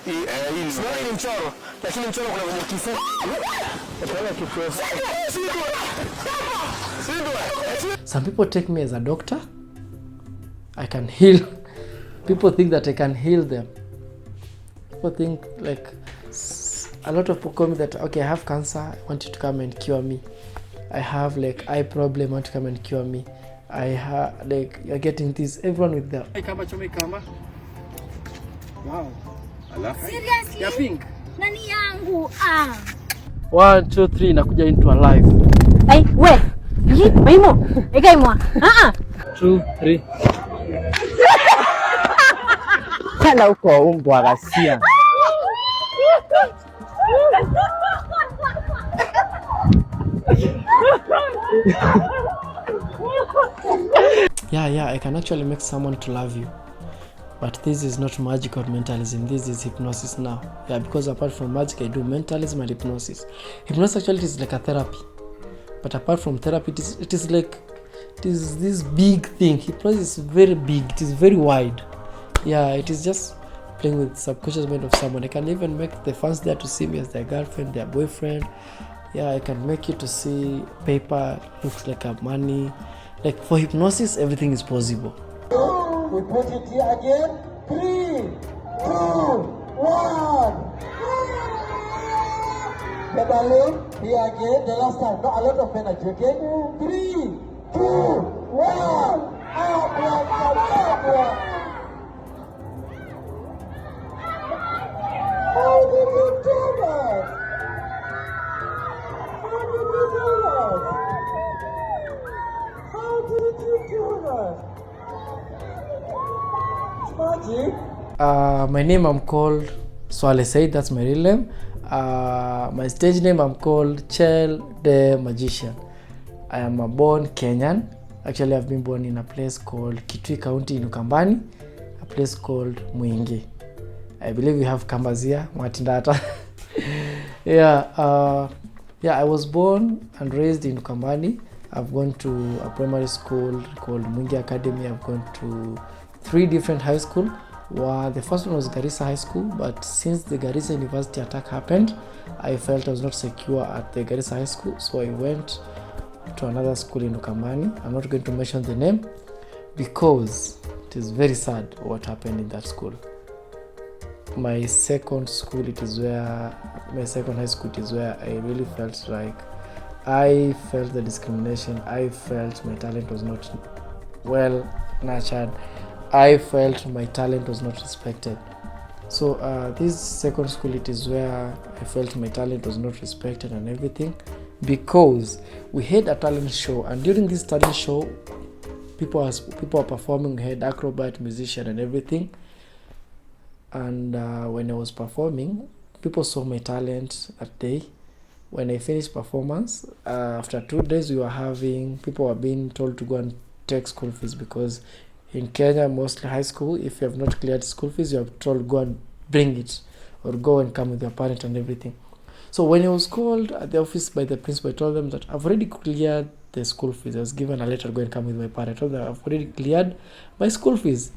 Hii ni mchoro, lakini mchoro kuna kwenye kifu. Some people take me as a doctor. I can heal. People think that I can heal them. People think like a lot of people call me that, okay, I have cancer, I want you to come and cure me. I have like eye problem, I want to come and cure me. I have like, you're getting this, everyone with them. Wow. Seriously? Ya pink. Nani yangu? 1 2 3 nakuja into a live. Ai, we. Yi, maimo. Eka imwa. 2 3. Kana uko umbwa ghasia. Yeah, I can actually make someone to love you. But this is not magic or mentalism, this is hypnosis now. Yeah, because apart from magic, I do mentalism and hypnosis. Hypnosis actually is like a therapy. But apart from therapy, it is this big thing. Hypnosis is very big, it is very wide. Yeah, it is just playing with subconscious mind of someone. I can even make the fans there to see me as their girlfriend, their boyfriend. Yeah, I can make you to see paper looks like a money. Like for hypnosis, everything is possible. We put it here again. 3, 2, 1. The balloon here again. The last time. Not a lot of energy. Okay. 3, 2, 1. How did you do that? How did you do that? How did you do that? My name I'm called Swale Said, that's my real name. My stage name I'm called Chell the Magician. I am a born Kenyan. Actually, I've been born in a place called Kitui County in Ukambani, a place called Mwingi. I believe we have Kambas here, Mwatindata. I was born and raised in Ukambani. I've gone to a primary school called Mwingi Academy. I've gone to 3 different high school. The first one was Garissa High School, but since the Garissa University attack happened, I felt I was not secure at the Garissa High School, so I went to another school in Ukambani. I'm not going to mention the name because it is very sad what happened in that school. My second high school, it is where I really felt like I felt the discrimination. I felt my talent was not well nurtured. I felt my talent was not respected. So this second school, it is where I felt my talent was not respected and everything, because we had a talent show, and during this talent show, people are performing. We had acrobat, musician and everything. And when I was performing, people saw my talent that day. When I finished performance, after 2 days, people were being told to go and take school fees, because in Kenya, mostly high school, if you have not cleared school fees, you are told go and bring it, or go and come with your parent and everything. So when I was called at the office by the principal, I told them that I've already cleared the school fees. I was given a letter, go and come with my parent. I told them I've already cleared my school fees.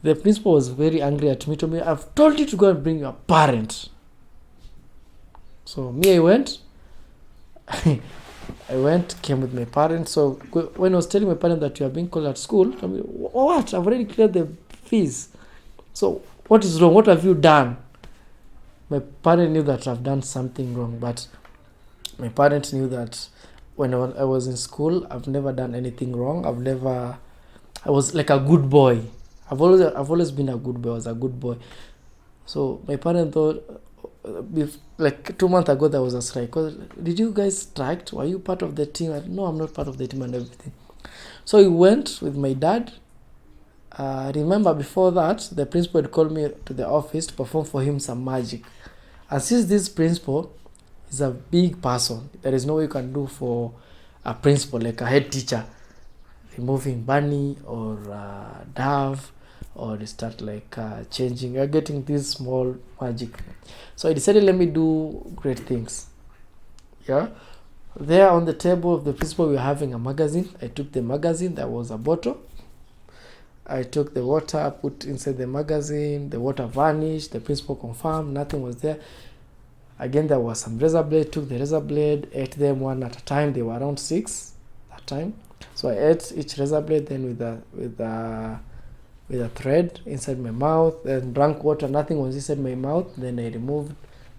The principal was very angry at me, told me, I've told you to go and bring your parent. So I went. Came with my parents. So when I was telling my parents that you are being called at school, I mean, what? I've already cleared the fees. So what is wrong? What have you done? My parents knew that I've done something wrong, but my parents knew that when I was in school, I've never done anything wrong. I was like a good boy. I've always been a good boy. I was a good boy. So my parents thought, like 2 months ago, there was a strike. Did you guys strike? Were you part of the team? No, I'm not part of the team and everything. So I went with my dad. Remember before that, the principal had called me to the office to perform for him some magic. And since this principal is a big person, there is no way you can do for a principal, like a head teacher, removing bunny or dove, or they start like changing. You're getting this small magic. So I decided, let me do great things. Yeah. There on the table of the principal, we were having a magazine. I took the magazine. There was a bottle. I took the water, put inside the magazine, the water vanished, the principal confirmed, nothing was there. Again, there was some razor blade, took the razor blade, ate them one at a time. They were around 6 that time. So I ate each razor blade, then with a thread inside my mouth, and drank water, nothing was inside my mouth. Then I removed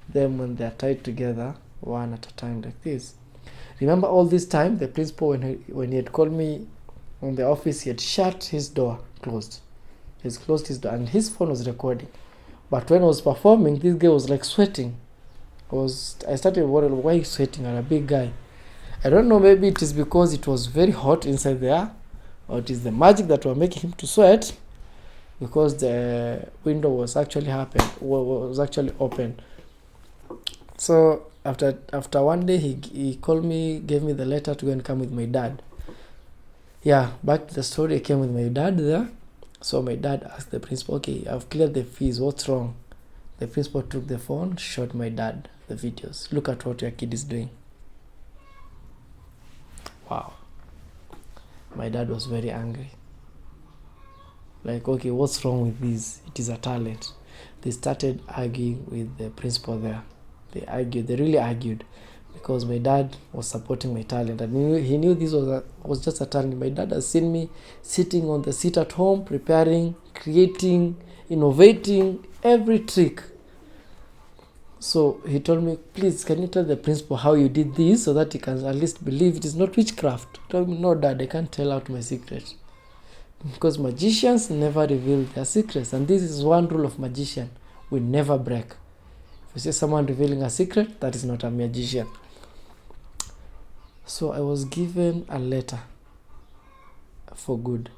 them when they're tied together, one at a time like this. Remember all this time, the principal, when he had called me on the office, he had shut his door, closed. He's closed his door, and his phone was recording. But when I was performing, this guy was like sweating. I started wondering why he's sweating, and a big guy. I don't know, maybe it is because it was very hot inside there, or it is the magic that were making him to sweat, because the window was actually open. So after one day, he called me, gave me the letter to go and come with my dad. Yeah, back to the story. I came with my dad there. So my dad asked the principal, okay, I've cleared the fees, what's wrong? The principal took the phone, showed my dad the videos. Look at what your kid is doing. Wow. My dad was very angry. Like, okay, what's wrong with this? It is a talent. They started arguing with the principal there. They really argued, because my dad was supporting my talent, and he knew this was just a talent. My dad has seen me sitting on the seat at home, preparing, creating, innovating every trick. So he told me, please, can you tell the principal how you did this, so that he can at least believe it is not witchcraft? He told me, no, Dad, I can't tell out my secret, because magicians never reveal their secrets, and this is one rule of magician: we never break. If you see someone revealing a secret, that is not a magician. So I was given a letter for good.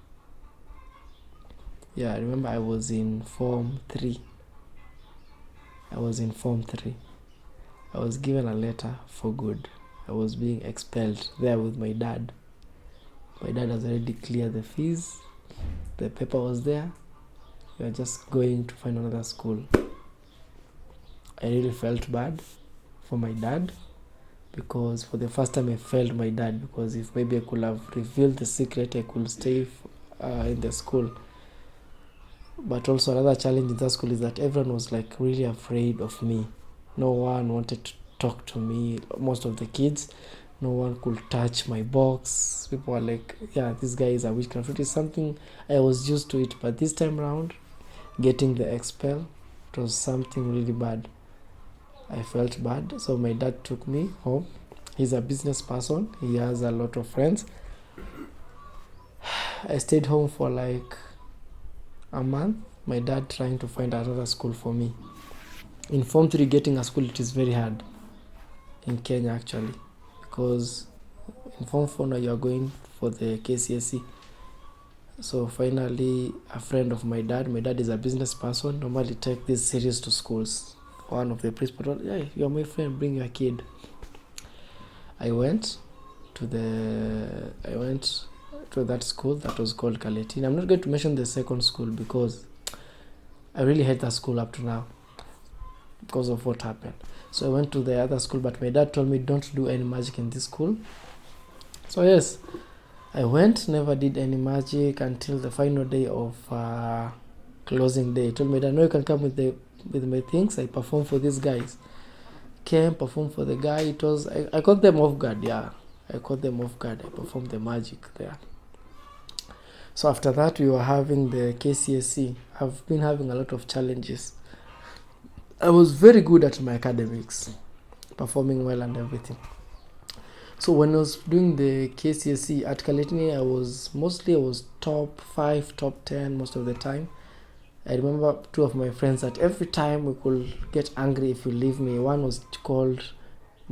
Yeah, I remember I was in Form 3. I was given a letter for good. I was being expelled there with my dad. My dad has already cleared the fees. The paper was there. We were just going to find another school. I really felt bad for my dad, because for the first time I failed my dad, because if maybe I could have revealed the secret, I could stay in the school. But also another challenge in that school is that everyone was like really afraid of me. No one wanted to talk to me. Most of the kids, no one could touch my box. People were like, yeah, this guy is a witchcraft. It is something I was used to it, but this time around, getting the expel, it was something really bad. I felt bad, so my dad took me home. He's a business person. He has a lot of friends. I stayed home for like a month. My dad trying to find another school for me. In Form 3, getting a school, it is very hard in Kenya actually, because in Form 4 now you are going for the KCSE. So finally, a friend of my dad is a business person, normally take this serious to schools. One of the principals told, yeah, you're my friend, bring your kid. I went to that school that was called Kaletini. I'm not going to mention the second school, because I really hate that school up to now because of what happened. So I went to the other school, but my dad told me, don't do any magic in this school. So yes, I went, never did any magic until the final day of closing day. He told me that, no, you can come with my things. I performed for these guys. Came, performed for the guy. I caught them off guard, yeah. I performed the magic there. So after that, we were having the KCSE. I've been having a lot of challenges. I was very good at my academics, performing well and everything. So when I was doing the KCSE at Kaletini, I was top 5, top 10 most of the time. I remember 2 of my friends that every time we could get angry if you leave me. One was called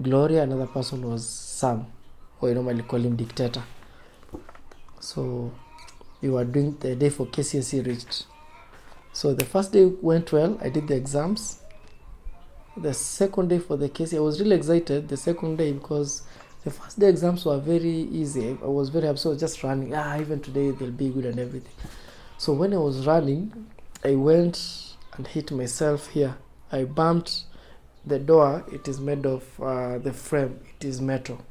Gloria, another person was Sam, or I normally call him Dictator. So we were doing the day for KCSE reached. So the first day went well. I did the exams. The second day for the KCSE, I was really excited the second day, because the first day exams were very easy. I was very happy, so I was just running. Even today they'll be good and everything. So when I was running, I went and hit myself here. I bumped the door. It is made of the frame. It is metal.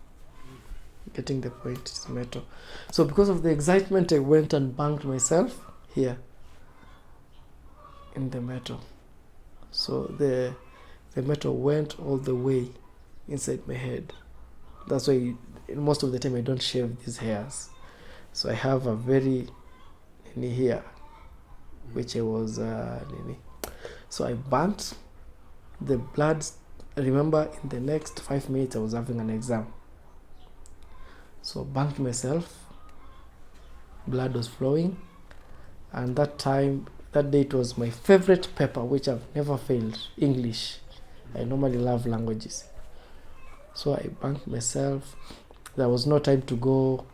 Getting the point, it is metal. So because of the excitement, I went and banged myself here in the metal. So the metal went all the way inside my head. That's why most of the time I don't shave these hairs. So I have a very here, which I was so I burnt the blood. I remember in the next 5 minutes I was having an exam. So burnt myself, blood was flowing, and that day it was my favorite paper, which I've never failed, English. I normally love languages. So I burnt myself. There was no time to go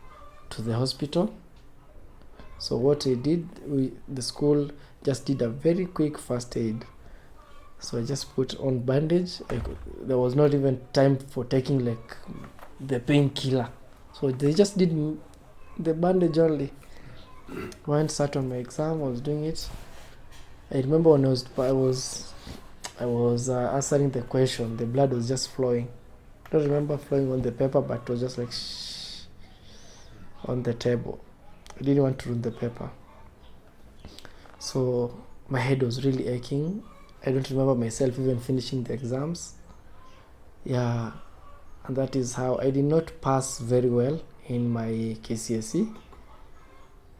to the hospital. So what I did, the school just did a very quick first aid. So I just put on bandage. There was not even time for taking like the painkiller. So they just did the bandage only. Went, sat on my exam, I was doing it. I remember when I was answering the question, the blood was just flowing. I don't remember flowing on the paper, but it was just like shh on the table. I didn't want to ruin the paper. So my head was really aching. I don't remember myself even finishing the exams. Yeah, and that is how I did not pass very well in my KCSE.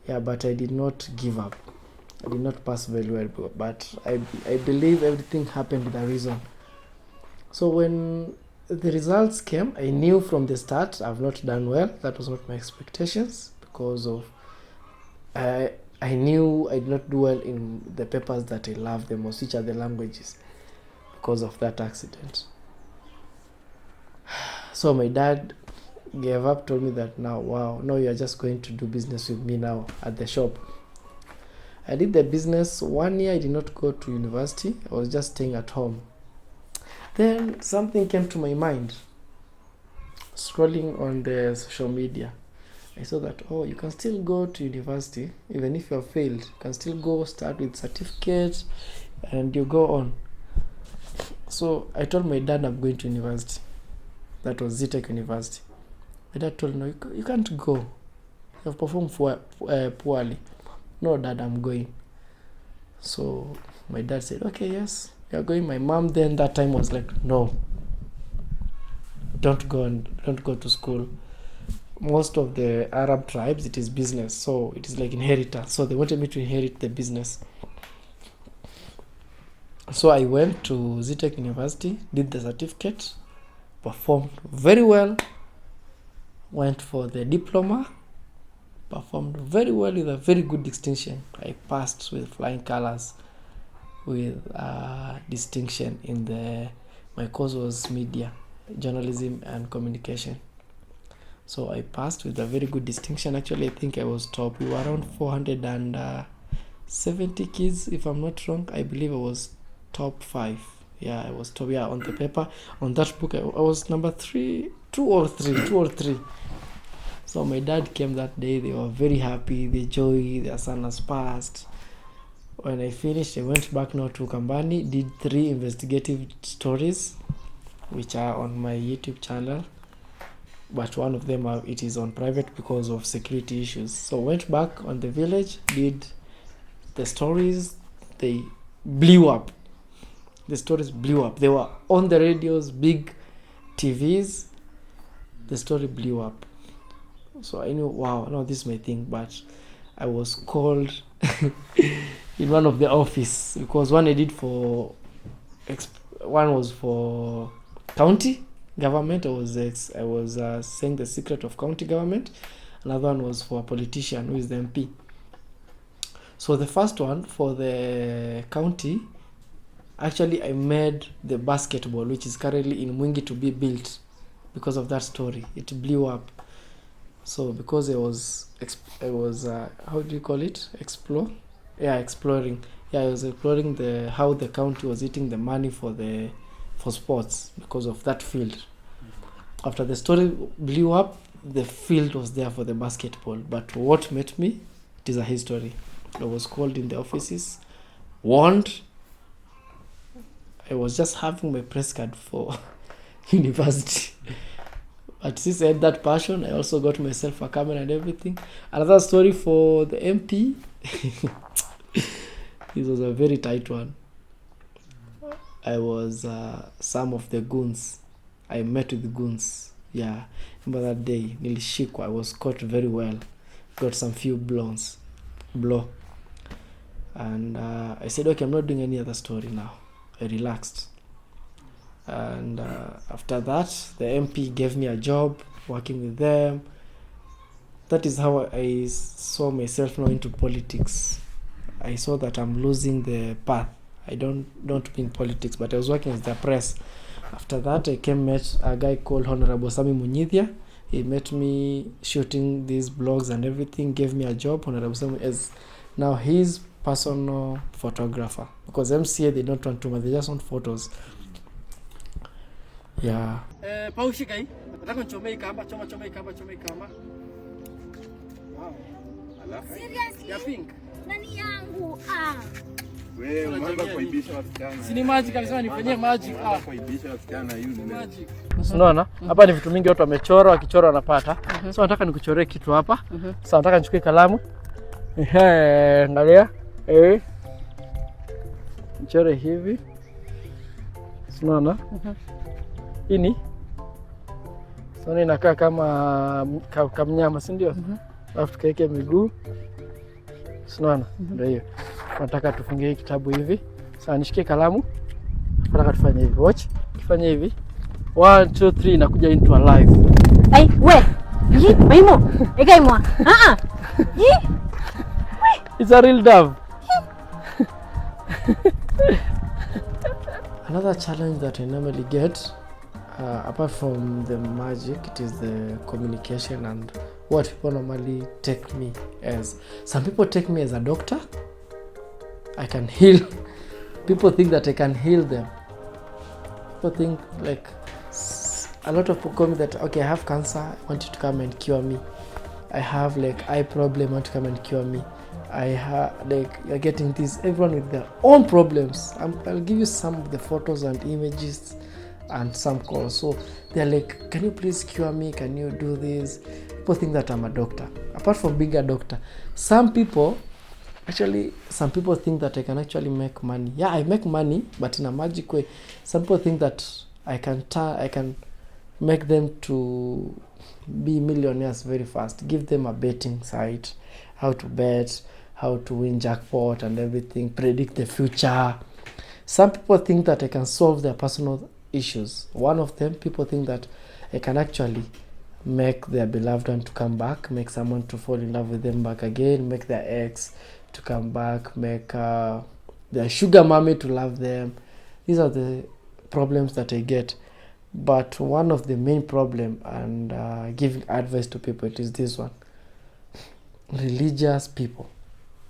Yeah, but I did not give up. I did not pass very well, but I believe everything happened with a reason. So when the results came, I knew from the start I've not done well. That was not my expectations, because of I knew I did not do well in the papers that I love the most, which are the languages, because of that accident. So my dad gave up, told me that now you're just going to do business with me now at the shop. I did the business 1 year. I did not go to university. I was just staying at home. Then something came to my mind. Scrolling on the social media, I saw that, you can still go to university even if you have failed. You can still go start with certificate and you go on. So I told my dad I'm going to university. That was Zetech University. My dad told me, no, you can't go. You have performed poorly. No, Dad, I'm going. So my dad said, okay, yes, you're going. My mom then that time was like, no, don't go to school. Most of the Arab tribes, it is business, so it is like inheritance. So they wanted me to inherit the business. So I went to Zetech University, did the certificate, performed very well, went for the diploma, performed very well with a very good distinction. I passed with flying colors, with distinction in my course was media, journalism and communication. So I passed with a very good distinction. Actually, I think I was top. We were around 470 kids, if I'm not wrong. I believe I was top 5. Yeah, I was top. Yeah, on the paper, on that book, I was number 2 or 3. So my dad came that day. They were very happy. They joy. Their son has passed. When I finished, I went back now to Kambani, did 3 investigative stories, which are on my YouTube channel. But one of them, it is on private because of security issues. So went back on the village, did the stories. They blew up. The stories blew up. They were on the radios, big TVs. The story blew up. So I knew, wow, no, this is my thing. But I was called in one of the office, because one I did one was for county government. I was saying the secret of county government. Another one was for a politician who is the MP. So the first one for the county, actually I made the basketball, which is currently in Mwingi to be built, because of that story. It blew up. So because I was how do you call it? Exploring. Yeah, I was exploring how the county was eating the money for sports because of that field. After the story blew up, the field was there for the basketball. But what met me, it is a history. I was called in the offices, warned. I was just having my press card for university. But since I had that passion, I also got myself a camera and everything. Another story for the MP. This was a very tight one. I was some of the goons. I met with the goons. Yeah, remember that day? Nilishikwa. I was caught very well. Got some few blow. And I said, okay, I'm not doing any other story now. I relaxed. And after that, the MP gave me a job working with them. That is how I saw myself now into politics. I saw that I'm losing the path. I don't be in politics, but I was working as the press. After that, I met a guy called Honorable Sami Munyithia. He met me shooting these blogs and everything, gave me a job. Honorable Sami is now his personal photographer. Because MCA, they don't want too much, they just want photos. Yeah. Paushika hii. Nataka nichomee kamba, choma kamba. Wow. Seriously? Ya pink. Nani yangu? Wewe unaanza kuibisha wasichana. Si ni magic kabisa, nifanyie magic. Kuibisha wasichana yule. Magic. Unaona? Hapa ni vitu mingi watu wamechora, wakichora wanapata. So nataka nikuchoree kitu hapa. Sasa nataka nichukue kalamu. Angalia. Nichore hivi. Unaona? Ini. Sasa inakaa kama mnyama, si ndio? Alafu tukaeke miguu. Unaona? Ndio hiyo. Nataka tufungie hii kitabu hivi. Sasa nishikie kalamu. Nataka tufanye hivi. Watch. Kifanye hivi. 1 2 3 nakuja into a live. Hey, we. Yi, maimo. Eka imwa. Yi. It's a real dove. Another challenge that I normally get, apart from the magic, it is the communication and what people normally take me as. Some people take me as a doctor. I can heal. People think that I can heal them. People think like a lot of people call me that, okay, I have cancer, I want you to come and cure me. I have like eye problem, I want to come and cure me. I have like, you're getting this, everyone with their own problems. I'll give you some of the photos and images and some calls. So they're like, can you please cure me? Can you do this? People think that I'm a doctor. Apart from being a doctor, some people think that I can actually make money. Yeah, I make money, but in a magic way. Some people think that I can make them to be millionaires very fast. Give them a betting site, how to bet, how to win jackpot and everything, predict the future. Some people think that I can solve their personal issues. One of them, people think that I can actually make their beloved one to come back, make someone to fall in love with them back again, make their ex to come back, make their sugar mommy to love them. These are the problems that I get. But one of the main problem, and giving advice to people, it is this one. Religious people.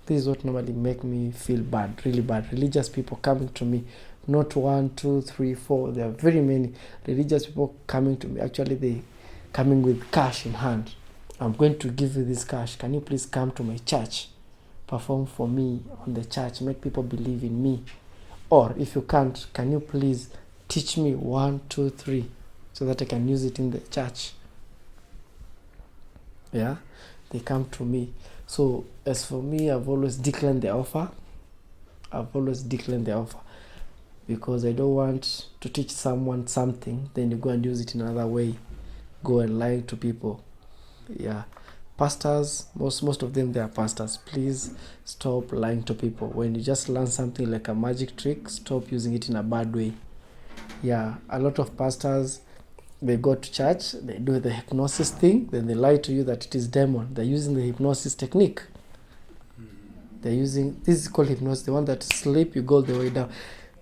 This is what normally make me feel bad, really bad. Religious people coming to me, not 1, 2, 3, 4. There are very many religious people coming to me. Actually, they coming with cash in hand. I'm going to give you this cash. Can you please come to my church, perform for me on the church, make people believe in me? Or if you can't, can you please teach me 1, 2, 3, so that I can use it in the church? Yeah, they come to me. So as for me, I've always declined the offer. Because I don't want to teach someone something, then you go and use it in another way. Go and lie to people. Yeah. Pastors, most of them, they are pastors. Please stop lying to people. When you just learn something like a magic trick, stop using it in a bad way. Yeah, a lot of pastors, they go to church, they do the hypnosis thing, then they lie to you that it is demon. They're using the hypnosis technique. This is called hypnosis, the one that sleep, you go the way down.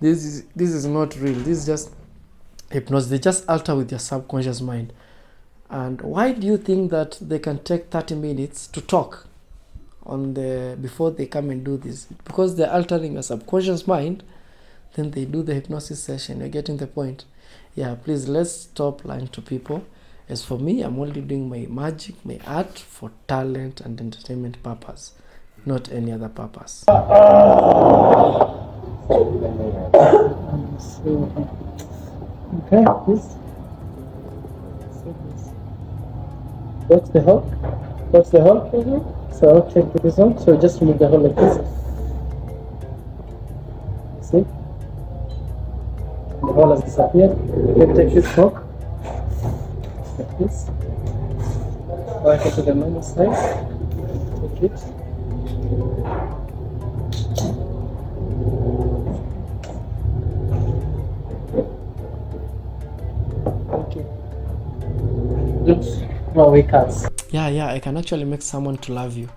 This is not real. This is just hypnosis. They just alter with your subconscious mind. And why do you think that they can take 30 minutes to talk before they come and do this? Because they're altering your subconscious mind, then they do the hypnosis session. You're getting the point? Yeah, please, let's stop lying to people. As for me, I'm only doing my magic, my art for talent and entertainment purpose, not any other purpose. Okay, please. What's the hole? What's the hole? So I'll check this one. So just remove the hole like this. See? The hole has disappeared. Then take this hook. Like this. Back to the normal size. Take it. Okay. Looks no way cuts. Yeah, I can actually make someone to love you.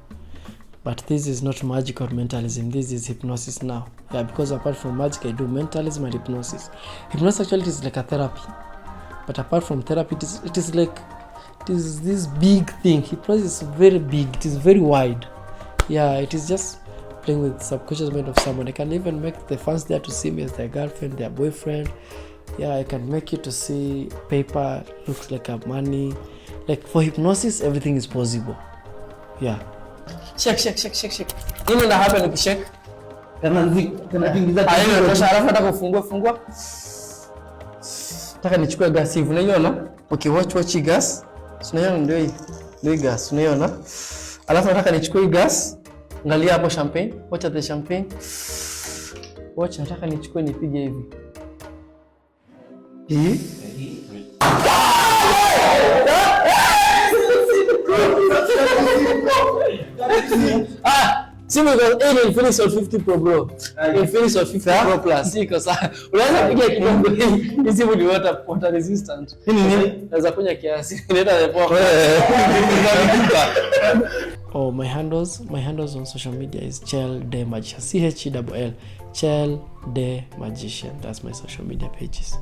But this is not magic or mentalism. This is hypnosis now. Yeah, because apart from magic, I do mentalism and hypnosis. Hypnosis actually is like a therapy. But apart from therapy, it is this big thing. Hypnosis is very big. It is very wide. Yeah, it is just playing with the subconscious mind of someone. I can even make the fans there to see me as their girlfriend, their boyfriend. Yeah, I can make you to see paper looks like a money. Like for hypnosis, everything is possible. Yeah. Shake. Nini na hapa nikishake? Kana kuingiza tena. Tosha alafu nataka kufungua. Nataka nichukue gas hivi. Unaiona? Okay, watch gas. Unaiona ndio hii gas. Unaiona? Alafu nataka nichukue hii gas. Angalia hapo champagne. Watch the champagne. Watch, nataka nichukue nipige hivi. Hii. Simu iko Infinix Hot 50 Pro bro. Infinix Hot 50 Pro Plus iko sawa. Unaweza piga kidogo hii simu ni water resistant. Nini? Naweza kunya kiasi. Inaenda poa. Oh, my handles on social media is Chell the Magician. CHELL Chell the Magician. That's my social media pages.